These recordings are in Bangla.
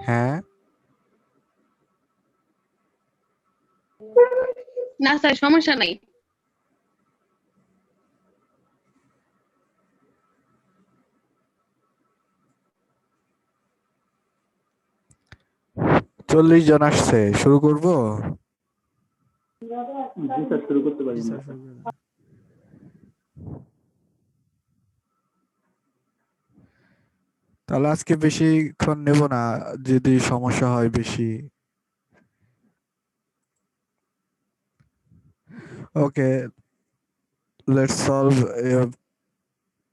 হ্যাঁ, না স্যার সমস্যা নাই। চল্লিশ জন আসছে, শুরু করব? জি স্যার, শুরু করতে পারি। তাহলে আজকে বেশিক্ষণ নেব না, যদি সমস্যা হয় বেশি। Okay, let's solve a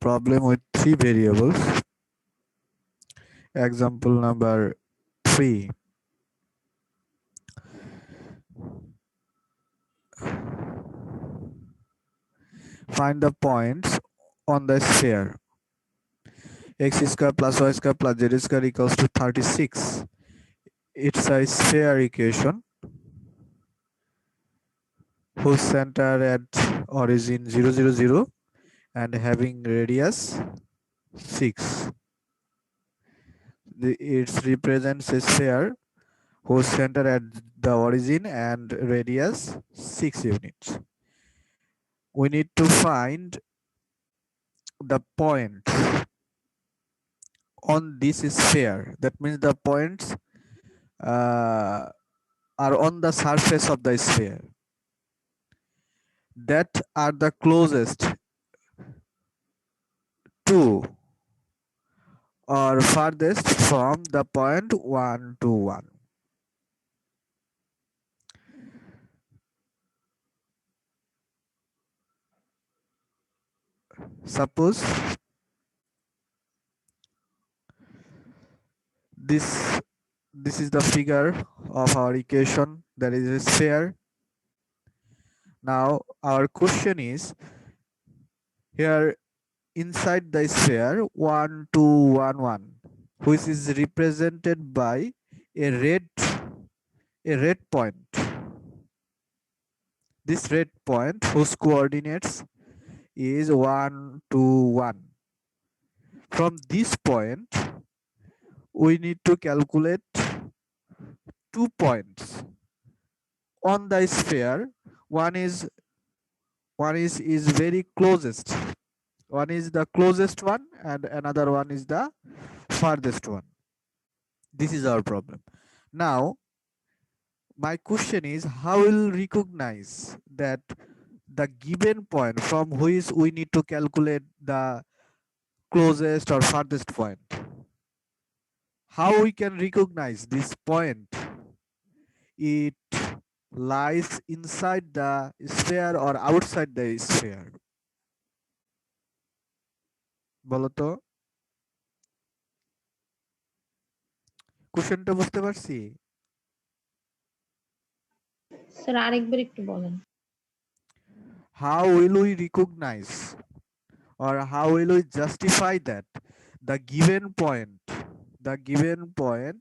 problem with 3 variables. Example number 3. Find the points on the sphere. X square plus y square plus z square equals to 36. It's a sphere equation whose center at origin 0, 0, 0 and having radius 6. It represents a sphere whose center at the origin and radius 6 units. We need to find the points on this sphere. That means the points are on the surface of the sphere that are the closest to or farthest from the point 1 to 1. Suppose this is the figure of our equation, that is a sphere. Now our question is, here inside the sphere 1, 2, 1, 1, which is represented by a red point. This red point whose coordinates is 1, 2, 1. From this point we need to calculate 2 points on the sphere. One is very closest. One is the closest one and another one is the farthest one. This is our problem. Now my question is, how will recognize that the given point from which we need to calculate the closest or farthest point? How we can recognize this point? It lies inside the sphere or outside the sphere? বলো তো, কোশ্চেনটা বুঝতে পারছি? স্যার আরেকবার একটু বলেন। How will we recognize or how will we justify that the given point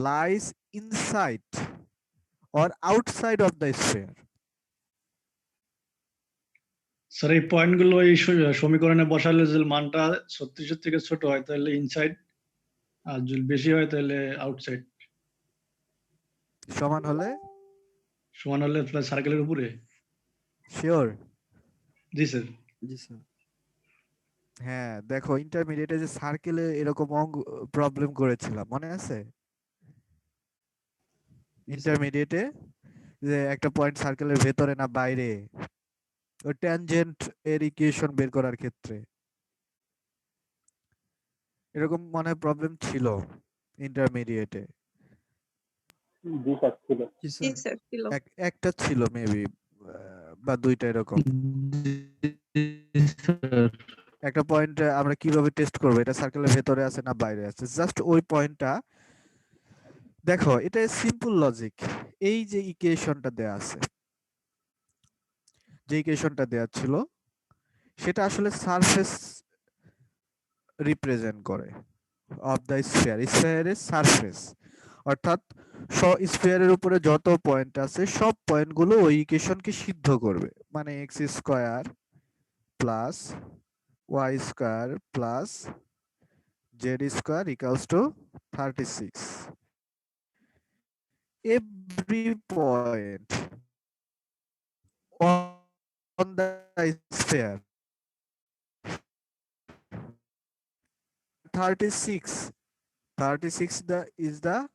lies inside or outside of the sphere? Sir এই পয়েন্টগুলো এই সমীকরণে বসালে যদি মানটা 36 থেকে ছোট হয় তাহলে ইনসাইড, আর যদি বেশি হয় তাহলে আউটসাইড। সমান হলে সার্কেলের উপরে। শিওর? জি স্যার। জি স্যার। হ্যাঁ, দেখো ইন্টারমিডিয়েটে যে সার্কেলে এরকম প্রবলেম করেছিলাম, মনে আছে? ইন্টারমিডিয়েটে যে একটা পয়েন্ট সার্কেলের ভেতরে না বাইরে, ওই ট্যানজেন্ট এর ইকুয়েশন বের করার ক্ষেত্রে এরকম মনে হয় প্রবলেম ছিল ইন্টারমিডিয়েটে। জি স্যার ছিল। জি স্যার ছিল। একটা ছিল মেবি বা দুইটা এরকম। একটা পয়েন্ট আমরা কিভাবে টেস্ট করব এটা সার্কেলের ভেতরে আছে না বাইরে আছে, জাস্ট ওই পয়েন্টটা দেখো। এটা সিম্পল লজিক। এই যে ইকুয়েশনটা দেয়া আছে, যে ইকুয়েশনটা দেয়া ছিল সেটা আসলে সারফেস রিপ্রেজেন্ট করে অফ দ্য স্ফিয়ার, স্ফিয়ারের সারফেস। অর্থাৎ স্ফিয়ারের উপরে যত পয়েন্ট আছে সব পয়েন্টগুলো ওই ইকুয়েশনকে সিদ্ধ করবে। মানে x square plus y square plus z square equals to 36। every point on the sphere 36 is the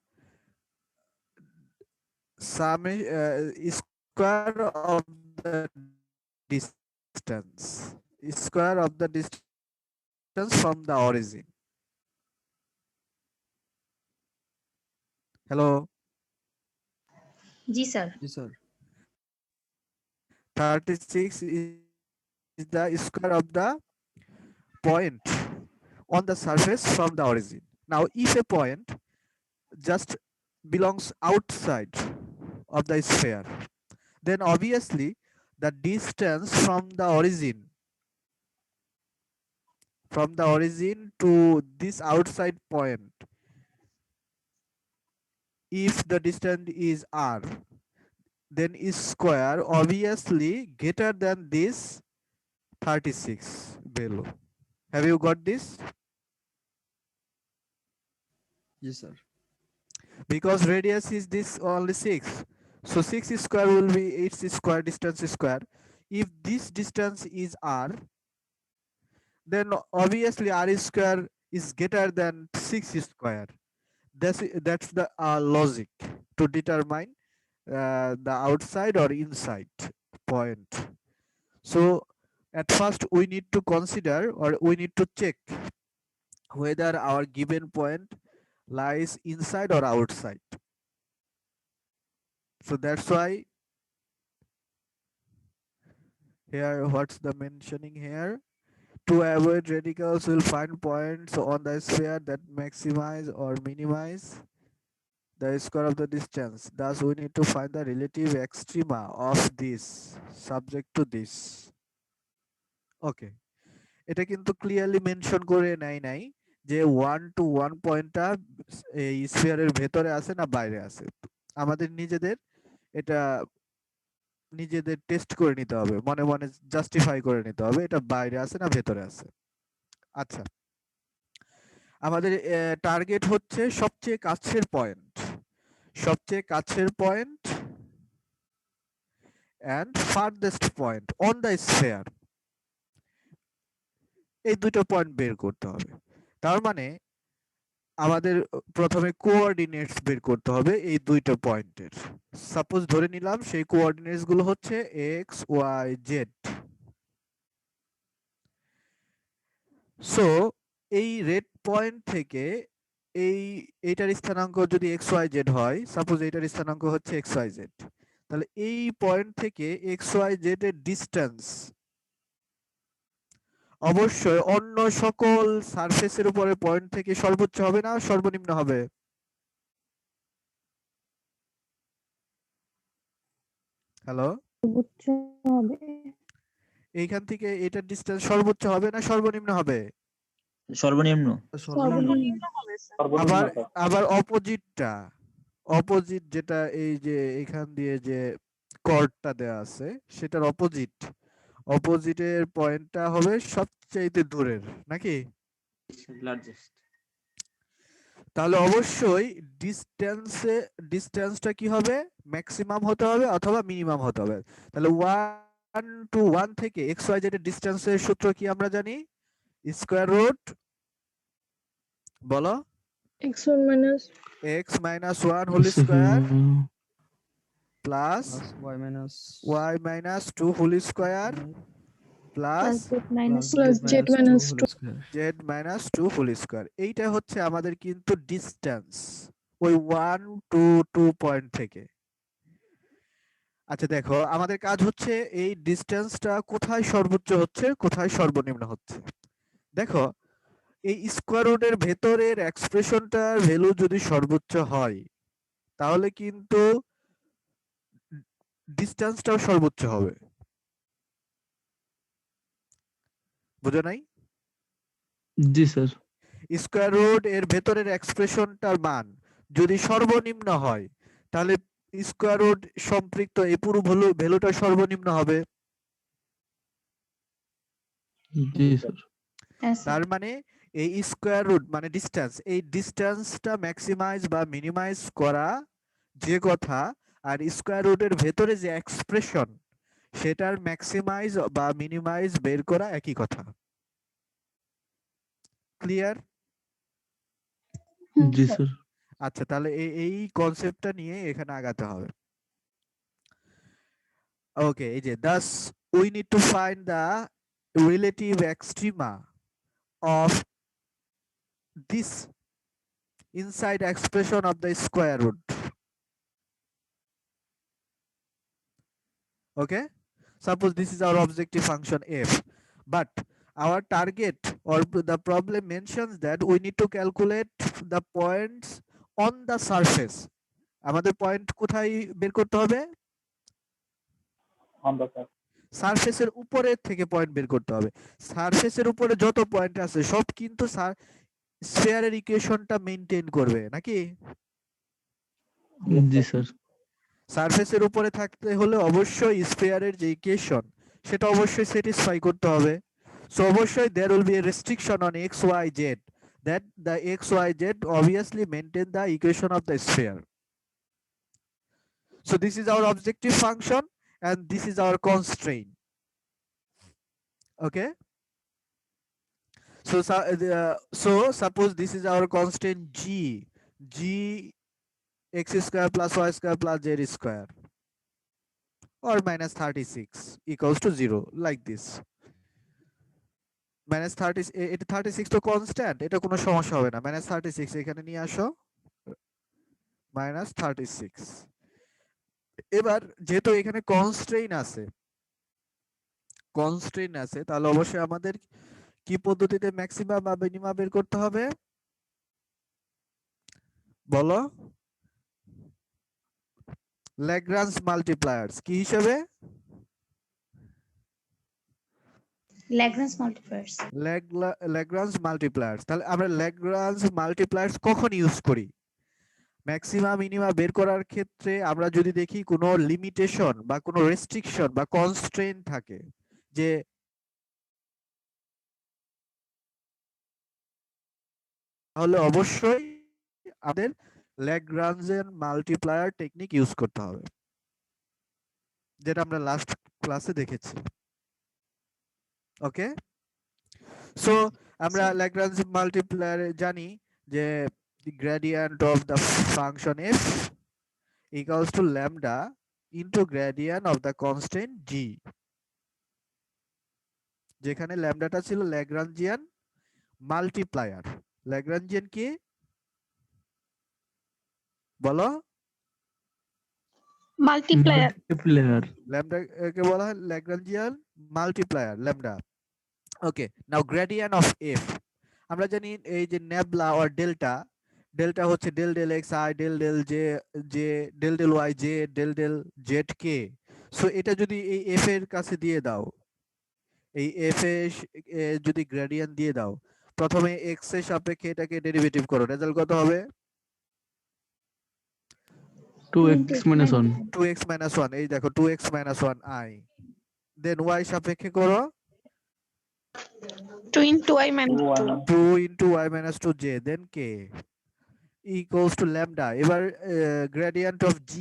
sum square of the distance from the origin. Hello. जी sir 36 is the square of the point on the surface from the origin. Now, if a point just belongs outside of the sphere, then obviously the distance from the origin to this outside point, if the distance is r, then is square obviously greater than this 36 value. Have you got this? Yes, sir. Because radius is this only 6, so 6 square will be 8 square distance square. If this distance is r, then obviously r square is greater than 6 square. That's the logic to determine the outside or inside point. So at first we need to consider, or we need to check whether our given point lies inside or outside. So that's why here, what's the mentioning here? To avoid radicals, we'll find points on the sphere that maximize or minimize the square of the distance. Thus, we need to find the relative extrema of this subject to this. Okay. এটা কিন্তু ক্লিয়ারলি মেনশন করে নাই যে 1 to 1 পয়েন্টটা এই স্ফিয়ারের ভেতরে আছে না বাইরে আছে। আমাদের নিজেদের টেস্ট করে নিতে হবে, মনে মনে জাস্টিফাই করে নিতে হবে এটা বাইরে আছে না ভেতরে আছে। আচ্ছা, আমাদের টার্গেট হচ্ছে সবচেয়ে কাছের point and farthest point on the sphere, এই দুটো পয়েন্ট বের করতে হবে। তার মানে আমাদের প্রথমে কোঅর্ডিনেটস বের করতে হবে এই দুইটা পয়েন্টের। সাপোজ ধরে নিলাম সেই কোঅর্ডিনেটস গুলো হচ্ছে এক্স ওয়াই জেড। সো এই রেড পয়েন্ট থেকে এইটার স্থানাঙ্ক যদি এক্স ওয়াই জেড হয়, সাপোজ এইটার স্থানাঙ্ক হচ্ছে এক্স ওয়াই জেড, তাহলে এই পয়েন্ট থেকে এক্স ওয়াই জেড এর ডিস্টেন্স অবশ্যই অন্য সকল সারফেসের উপরে পয়েন্ট থেকে সর্বোচ্চ হবে না সর্বনিম্ন হবে? হ্যালো, সর্বোচ্চ হবে। এইখান থেকে এটার ডিসটেন্স সর্বোচ্চ হবে না সর্বনিম্ন হবে? সর্বনিম্ন। আবার অপোজিট যেটা এই যে এখান দিয়ে যে কর্ডটা দেয়া আছে সেটার অপোজিটের পয়েন্টটা হবে সবচেয়ে দূরের নাকি? তাহলে অবশ্যই ডিসটেন্সটা কি হবে? ম্যাক্সিমাম হতে হবে অথবা মিনিমাম হতে হবে। তাহলে 1 to 1 থেকে এক্স ওয়াই জেড এর ডিসটেন্সের সূত্র কি আমরা জানি? স্কয়ার রুট বলো, x minus 1 whole square plus y minus 2 whole square plus z minus 2 whole square. এইটা হচ্ছে আমাদের কিন্তু ডিসটেন্স ওই 1 to 2 পয়েন্ট থেকে। আচ্ছা দেখো, আমাদের কাজ হচ্ছে এই ডিসটেন্সটা কোথায় সর্বোচ্চ হচ্ছে কোথায় সর্বনিম্ন হচ্ছে। দেখো, এই স্কয়ার রুটের ভেতরের এক্সপ্রেশনটার ভ্যালু যদি সর্বোচ্চ হয় তাহলে কিন্তু ডিসটেন্সটাও সর্বোচ্চ হবে। বুঝো নাই? জি স্যার। স্কয়ার রুট এর ভেতরের এক্সপ্রেশনটার মান যদি সর্বনিম্ন হয় তাহলে স্কয়ার রুট সম্পৃক্ত এই পুরো ভ্যালুটা সর্বনিম্ন হবে। জি স্যার। তার মানে এই স্কয়ার রুট মানে ডিসটেন্স, এই ডিসটেন্সটা ম্যাক্সিমাইজ বা মিনিমাইজ করা যে কথা, আর স্কোয়ার রুটের ভেতরে যে এক্সপ্রেশন সেটার ম্যাক্সিমাইজ বা মিনিমাইজ বের করা একই কথা। ক্লিয়ার? জি স্যার। আচ্ছা, তাহলে এই কনসেপ্টটা নিয়ে এখানে আগাতে হবে। ওকে, এই যে thus we need to find the relative extrema of this inside expression of the square root. Okay, suppose this is our objective function f, but our target or the problem mentions that we need to calculate the points on the surface. আমাদের পয়েন্ট কোথায় বের করতে হবে? সারফেসের উপরের থেকে পয়েন্ট বের করতে হবে। সারফেসের উপরে যত পয়েন্ট আছে সব কিন্তু স্ফিয়ারের ইকুয়েশনটা মেইনটেইন করবে নাকি? জি স্যার। সারফেসের উপরে থাকতে হলে অবশ্যই স্ফিয়ারের যে ইকুয়েশন সেটা অবশ্যই স্যাটিসফাই করতে হবে। সো অবশ্যই there will be a restriction on x y z that the x y z obviously maintain the equation of the sphere. So this is our objective function and this is our constraint. Okay, so suppose this is our constraint g x square plus y square plus z square or minus 36 equals to 0, like this. minus 30 এটা 36 তো কনস্ট্যান্ট, এটা কোনো সমস্যা হবে না। minus 36 এখানে নিয়ে আসো, minus 36। এবার যেহেতু এখানে কনস্ট্রেইন আছে তাহলে অবশ্যই আমাদের কি পদ্ধতিতে ম্যাক্সিমা বা মিনিমা বের করতে হবে বলো? ল্যাগ্রাঞ্জ মাল্টিপ্লায়ার্স কি হিসেবে? Lagrange multipliers. ল্যাগ্রাঞ্জ মাল্টিপ্লায়ার্স। তাহলে আমরা ল্যাগ্রাঞ্জ মাল্টিপ্লায়ার্স কখন ইউজ করি? ম্যাক্সিমা মিনিমা বের করার ক্ষেত্রে আমরা যদি দেখি কোনো লিমিটেশন বা কোনো রেস্ট্রিকশন বা কনস্ট্রেইন থাকে, যে তাহলে অবশ্যই আমাদের ল্যাগ্রাঞ্জের মাল্টিপ্লায়ার টেকনিক ইউজ করতে হবে, যেটা আমরা লাস্ট ক্লাসে দেখেছি। ওকে, সো আমরা ল্যাগ্রাঞ্জ মাল্টিপ্লায়ার জানি যে the gradient of the function f equals to lambda into gradient of the constant g, যেখানে ল্যামডাটা ছিল ল্যাগ্রাঞ্জিয়ান মাল্টিপ্লায়ার। ল্যাগ্রাঞ্জিয়ান কি বলো? Multiplier. মাল্টিপ্লায়ার। ল্যামডা কে বলা হয় Lagrangian multiplier, lambda. Okay, now gradient of f আমরা জানি এই যে নেবলা অর ডেল্টা, ডেল্টা হচ্ছে del del x i, del del j j, del del y j, del del z k. So এটা যদি এই এফ এর কাছে দিয়ে দাও, এই এফ এ যদি গ্রেডিয়েন্ট দিয়ে দাও, প্রথমে এক্স এর সাপেক্ষে এটাকে ডেরিভেটিভ করো, রেজাল্ট কত হবে? 2x minus 1। 2x minus 1, এই দেখো 2x minus 1 i, then y সাপেক্ষে করো 2 into I minus 2. 2 into y minus 2 j, then k equals to lambda। এবার গ্রেডিয়েন্ট অফ g,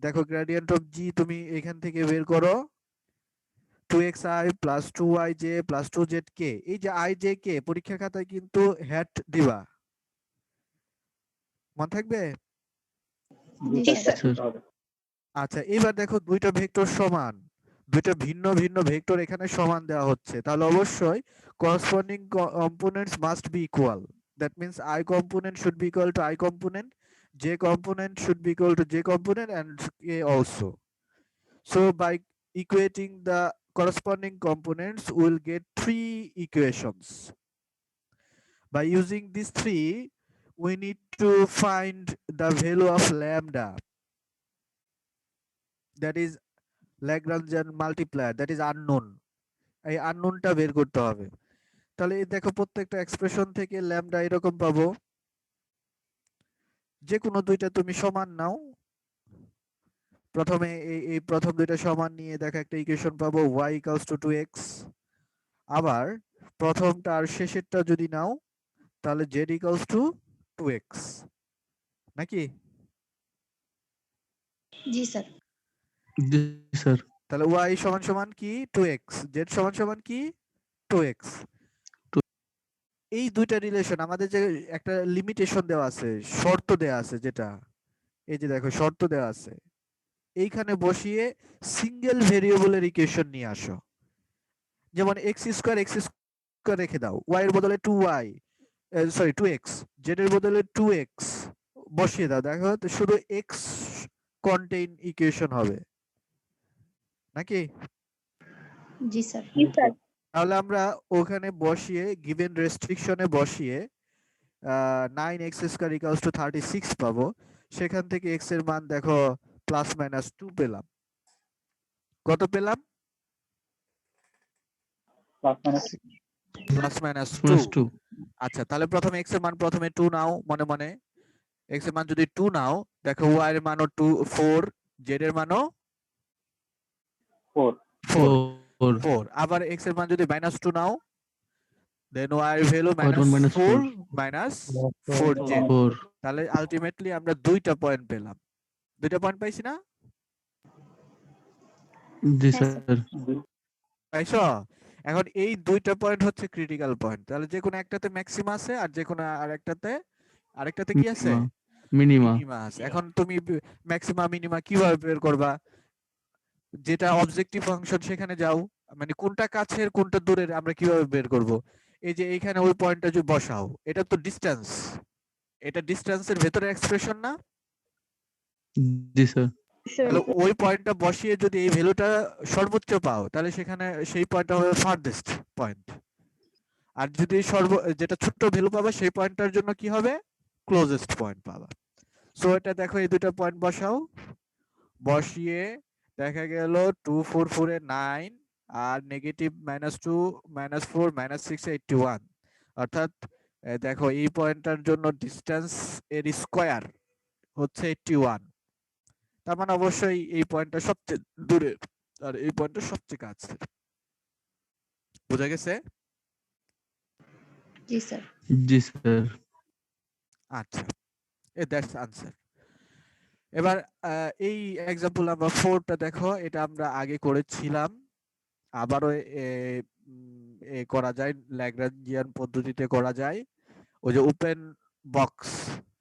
দেখো গ্রেডিয়েন্ট অফ g তুমি এখান থেকে বের করো 2xi plus 2yj plus 2zk। এই যে i j k পরীক্ষা খাতায় কিন্তু হ্যাট দিবা, মনে থাকবে? জি স্যার। আচ্ছা, এবার দেখো দুইটা ভেক্টর সমান, দুইটা ভিন্ন ভিন্ন ভেক্টর এখানে সমান দেওয়া হচ্ছে, তাহলে অবশ্যই corresponding components must be equal. That means I component should be equal to I component, j component should be equal to j component, and k also. So by equating the corresponding components, we will get 3 equations. By using these 3, we need to find the value of lambda, that is Lagrangian multiplier, that is unknown। এই আননোনটা বের করতে হবে। তাহলে এই দেখো প্রত্যেকটা এক্সপ্রেশন থেকে ল্যামডা এরকম পাবো, যে কোনো দুইটা তুমি সমান নাও, প্রথমে এই প্রথম দুইটা সমান নিয়ে দেখো একটা ইকুয়েশন পাবো y equals to 2x, আবার প্রথমটা আর শেষেরটা যদি নাও তাহলে z equals to 2x, নাকি? জি স্যার। জি স্যার। তাহলে y সমান সমান কি 2x, z সমান সমান কি 2x। এই দুইটা রিলেশন আমাদের যে একটা লিমিটেশন দেওয়া আছে, শর্ত দেওয়া আছে, যেটা এই যে দেখো শর্ত দেওয়া আছে, এইখানে বসিয়ে সিঙ্গেল ভেরিয়েবলের ইকুয়েশন নিয়ে আসো। যেমন x স্কয়ার রেখে দাও, y এর বদলে 2y, সরি 2x, z এর বদলে 2x বসিয়ে দাও, দেখো তো শুধু x কন্টেইন ইকুয়েশন হবে নাকি? জি স্যার। তাহলে আমরা ওখানে বসিয়ে গিভেন রেস্ট্রিকশনে বসিয়ে 9x স্কয়ার ইকুয়ালস টু 36 পাবো। সেখান থেকে x এর মান দেখো প্লাস মাইনাস 2 পেলাম। কত পেলাম? Plus minus 2। আচ্ছা, তাহলে প্রথমে x এর মান প্রথমে 2 নাও, মনে মনে x এর মান যদি 2 নাও, দেখো y এর মানও 2 4, z এর মানও 4। আবার x এর মান যদি মাইনাস 2 নাও, দেন y এর ভ্যালু মাইনাস 4 মাইনাস 4z। তাহলে আলটিমেটলি আমরা দুইটা পয়েন্ট পেলাম। দুইটা পয়েন্ট পাইছি না? জি স্যার। পাইছো? এখন এই দুইটা পয়েন্ট হচ্ছে ক্রিটিক্যাল পয়েন্ট। তাহলে যে কোনো একটাতে ম্যাক্সিমা আছে আর যে কোনো আরেকটাতে কি আছে? মিনিমা। মিনিমা আছে। এখন তুমি ম্যাক্সিমা মিনিমা কিভাবে বের করবা? যেটা অবজেক্টিভ ফাংশন সেখানে যাও, মানে কোনটা কাছের কোনটা দূরের আমরা কিভাবে বের করব? এই যে এইখানে ওই পয়েন্টটা যদি বসাও, এটা তো ডিসটেন্স, এটা ডিসটেন্সের ভেতরে এক্সপ্রেশন না? জি স্যার। তাহলে ওই পয়েন্টটা বসিয়ে যদি এই ভ্যালুটা সর্বোচ্চ পাও, তাহলে সেখানে সেই পয়েন্টটা হবে ফারদেস্ট পয়েন্ট। আর যদি যেটা ছোট ভ্যালু পাবে সেই পয়েন্টটার জন্য কি হবে? ক্লোজেস্ট পয়েন্ট পাবা। সো এটা দেখো এই দুটো পয়েন্ট বসাও, বসিয়ে দেখা গেল 2 4 4 এ 9 আর নেগেটিভ -2 -4 -6 এ 81। অর্থাৎ দেখো এই পয়েন্টটার জন্য ডিসটেন্স এর স্কয়ার হচ্ছে 81। তার মানে অবশ্যই এই পয়েন্টটা সবচেয়ে দূরের আর এই পয়েন্টটা সবচেয়ে কাছের। বুঝা গেছে? জি স্যার। জি স্যার। আচ্ছা, দ্যাটস আনসার। এবার এই एग्जांपल নাম্বার 4টা দেখো, এটা আমরা আগে করেছিলাম, আবারও করা যায়, ল্যাগ্রাঞ্জিয়ান পদ্ধতিতে করা যায়। ওই যে open box,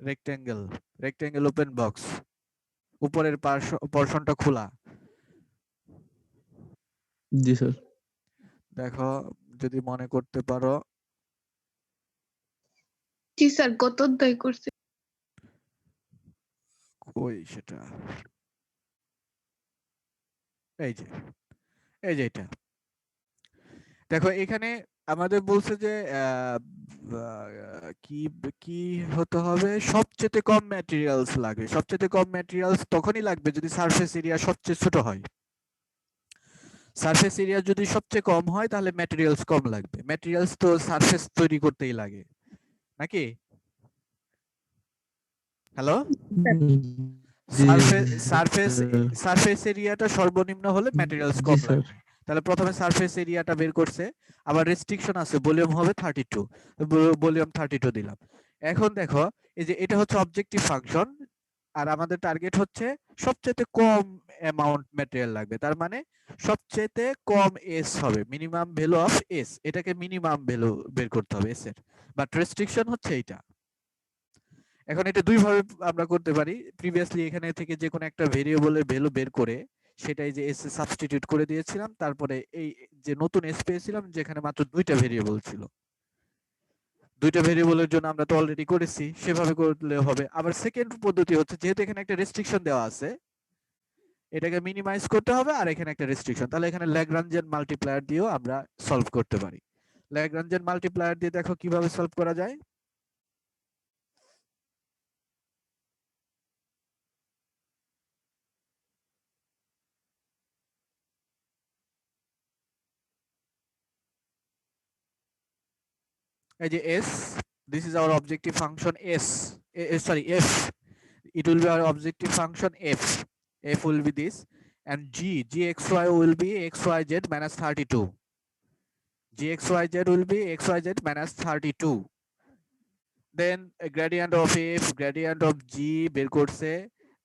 rectangle open box, উপরের পোরশনটা খোলা। জি স্যার। দেখো যদি মনে করতে পারো। জি স্যার, কত অধ্যায় করছে? কই সেটা? এই যে এটা দেখো, এখানে আমাদের বলছে যে কি কি হতে হবে, সবচেয়ে কম ম্যাটেরিয়ালস লাগবে। সবচেয়ে কম ম্যাটেরিয়ালস তখনই লাগবে যদি সারফেস এরিয়া সবচেয়ে ছোট হয়। সারফেস এরিয়া যদি সবচেয়ে কম হয় তাহলে ম্যাটেরিয়ালস কম লাগবে। ম্যাটেরিয়ালস তো সারফেস তৈরি করতেই লাগে নাকি? হ্যালো, সারফেস এরিয়াটা সর্বনিম্ন হলে ম্যাটেরিয়ালস কম লাগবে। তাহলে প্রথমে সারফেস এরিয়াটা বের করছে, আবার রেস্ট্রিকশন আছে, ভলিউম হবে 32, ভলিউম 32 দিলাম। এখন দেখো এই যে এটা হচ্ছে অবজেক্টিভ ফাংশন, আর আমাদের টার্গেট হচ্ছে সবচেয়ে কম অ্যামাউন্ট ম্যাটেরিয়াল লাগবে। তার মানে সবচেয়ে কম এস হবে, মিনিমাম ভ্যালু অফ এস। এটাকে মিনিমাম ভ্যালু বের করতে হবে এস এর, বাট রেস্ট্রিকশন হচ্ছে এইটা। এখন এটা দুই ভাবে আমরা করতে পারি। প্রিভিয়াসলি এখানে থেকে যে কোনো একটা ভেরিয়েবলের ভ্যালু বের করে সেটাই যে এস এ সাবস্টিটিউট করে দিয়েছিলাম, তারপরে এই যে নতুন এস পেয়েছিলাম যেখানে মাত্র দুইটা ভেরিয়েবল ছিল, দুইটা ভেরিয়েবলের জন্য আমরা তো অলরেডি করেছি, সেভাবে করলে হবে। আবার সেকেন্ড পদ্ধতি হচ্ছে, যেহেতু এখানে একটা রেস্ট্রিকশন দেওয়া আছে, এটাকে মিনিমাইজ করতে হবে, আর এখানে একটা রেস্ট্রিকশন, তাহলে এখানে ল্যাগ্রাঞ্জিয়ান মাল্টিপ্লায়ার দিয়েও আমরা সলভ করতে পারি। ল্যাগ্রাঞ্জিয়ান মাল্টিপ্লায়ার দিয়ে দেখো কিভাবে সলভ করা যায়। এই যে s, this is our objective function s, sorry f, it will be our objective function f will be this, and gxy will be xyz minus 32, gxyz will be xyz minus 32. Then a gradient of f, gradient of g বের করছে,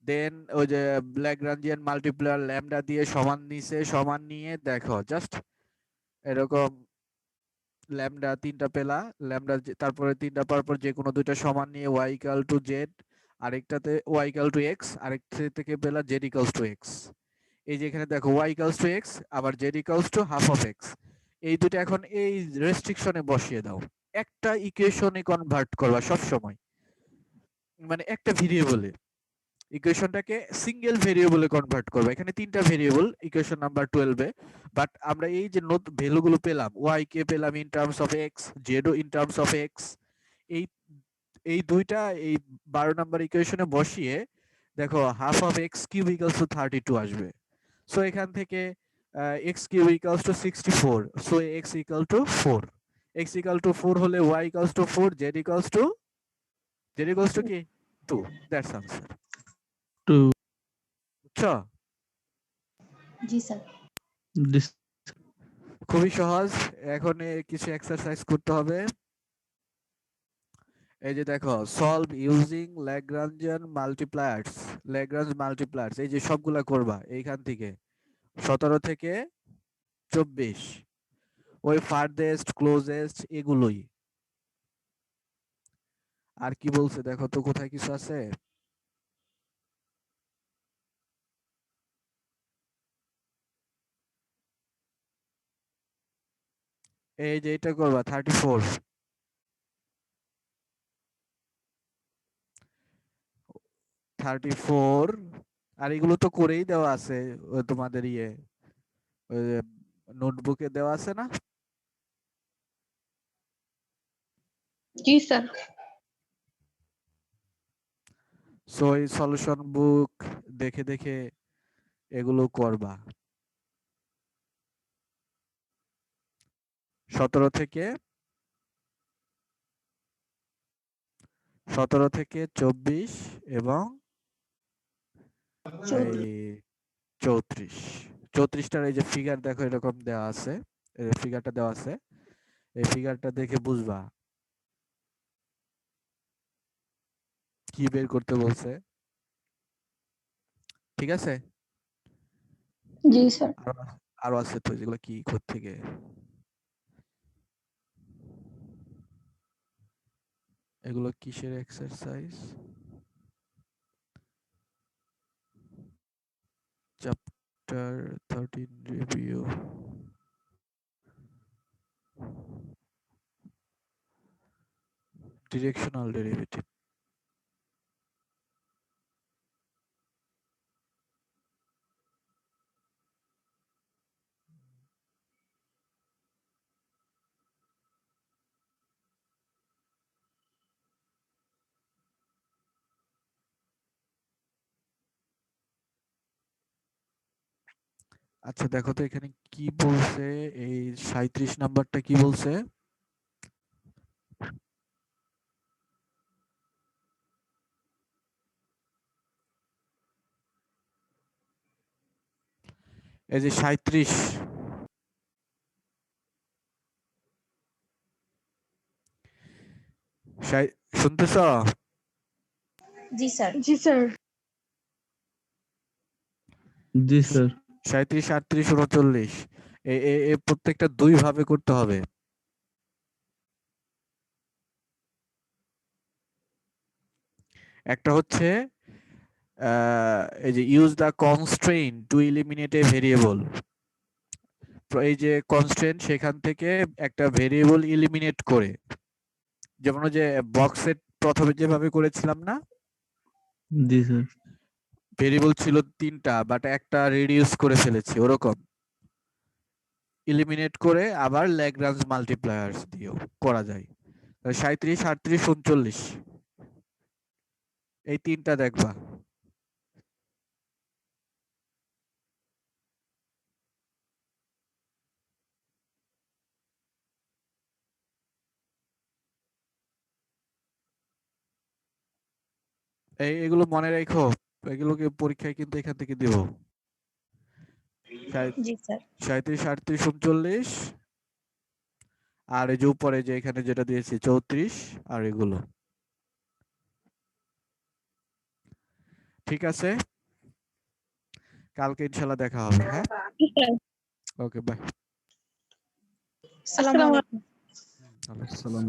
দেন ওই যে ল্যাগ্রাঞ্জিয়ান মাল্টিপ্লায়ার ল্যামডা দিয়ে সমান নিছে, সমান নিয়ে দেখো জাস্ট এরকম ল্যামডা তিনটা পেলা, ল্যামডা তারপরে তিনটা পাওয়ার পর যে কোনো দুইটা সমান নিয়ে ওয়াই ইকুয়াল টু জেড, আরেকটাতে ওয়াই ইকুয়াল টু এক্স, আরেকটা থেকে পেলা জেড ইকুয়ালস টু এক্স। এই যে এখানে দেখো ওয়াই ইকুয়ালস টু এক্স আবার Z equals to half of x, এই দুটো এখন এই রেস্ট্রিকশনে বসিয়ে দাও। একটা ইকুয়েশনে কনভার্ট করবা সব সময়, মানে একটা ভেরিয়েবলে ইকুয়েশনটাকে সিঙ্গেল ভেরিয়েবলে কনভার্ট করবা। এখানে তিনটা ভেরিয়েবল ইকুয়েশন নাম্বার 12 এ, বাট আমরা এই যে ভ্যালুগুলো পেলাম, ওয়াই কে পেলাম in terms of x, z ও ইন টার্মস অফ এক্স, এই এই দুইটা এই 12 নাম্বার ইকুয়েশনে বসিয়ে দেখো half of x cube equals to 32 আসবে। সো এখান থেকে x cube equals to 64, so x equal to 4, x equal to 4 হলে y equals to 4, z equals two কি 2, দ্যাটস আনসার। 2. বুঝছো? জি স্যার। This. খুবই সহজ। এখন কিছু এক্সারসাইজ করতে হবে। এই যে দেখো, সলভ ইউজিং ল্যাগ্রাঞ্জিয়ান মাল্টিপ্লায়ার্স, ল্যাগ্রাঞ্জ মাল্টিপ্লায়ার্স, এই যে সবগুলা করবা এইখান থেকে 17 থেকে 24, ওই ফারদেস্ট ক্লোজেস্ট এগুলোই। আর কি বলছে দেখো তো, কোথায় কিছু আছে? এই যে এটা করবা 34, আর এগুলো তো করেই দেওয়া আছে তোমাদের নোটবুকে দেওয়া আছে না? জি স্যার। সো এই সলিউশন বুক দেখে দেখে এগুলো করবা। 17 থেকে 24 এবং 34, 34টার এই যে ফিগার দেখো এরকম দেওয়া আছে, এই ফিগারটা দেওয়া আছে, এই ফিগারটা দেখে বুঝবা কি বের করতে বলছে। ঠিক আছে? জি স্যার। আরো আছে তো, যেগুলো কি থেকে এগুলো কিসের exercise? Chapter 13 review, directional derivative. আচ্ছা দেখো তো এখানে কি বলছে, এই 37 নাম্বারটা কি বলছে? এই যে 37, শুনতেছ? জি স্যার। জি স্যার। This, sir. 37, 38, 39, এই প্রত্যেকটা দুই ভাবে করতে হবে। একটা হচ্ছে এই যে use the constrain two eliminate A variable, এই যে কনস্ট্রেইন সেখান থেকে একটা ভেরিয়েবল এলিমিনেট করে, যেমন ওই যে বক্সের প্রথমে যেভাবে করেছিলাম না, This, sir. ভেরিয়েবল ছিল 3টা বাট একটা রিডিউস করে ফেলেছি, ওরকম এলিমিনেট করে আবার ল্যাগ্রাঞ্জ মাল্টিপ্লায়ার্স দিয়েও করা যায়। 37, 38, 39 এই তিনটা দেখবা। এগুলো মনে রেখো, এগুলোকে পরীক্ষায় কিন্তু এখান থেকে দিব। জি স্যার। 37, 38, 39 আর এই যে উপরে যে এখানে যেটা দিয়েছি 34 আর এগুলো। ঠিক আছে, কালকে ইনশাল্লাহ দেখা হবে। হ্যাঁ, জি স্যার। Okay, by. আসসালামু আলাইকুম। আসসালামু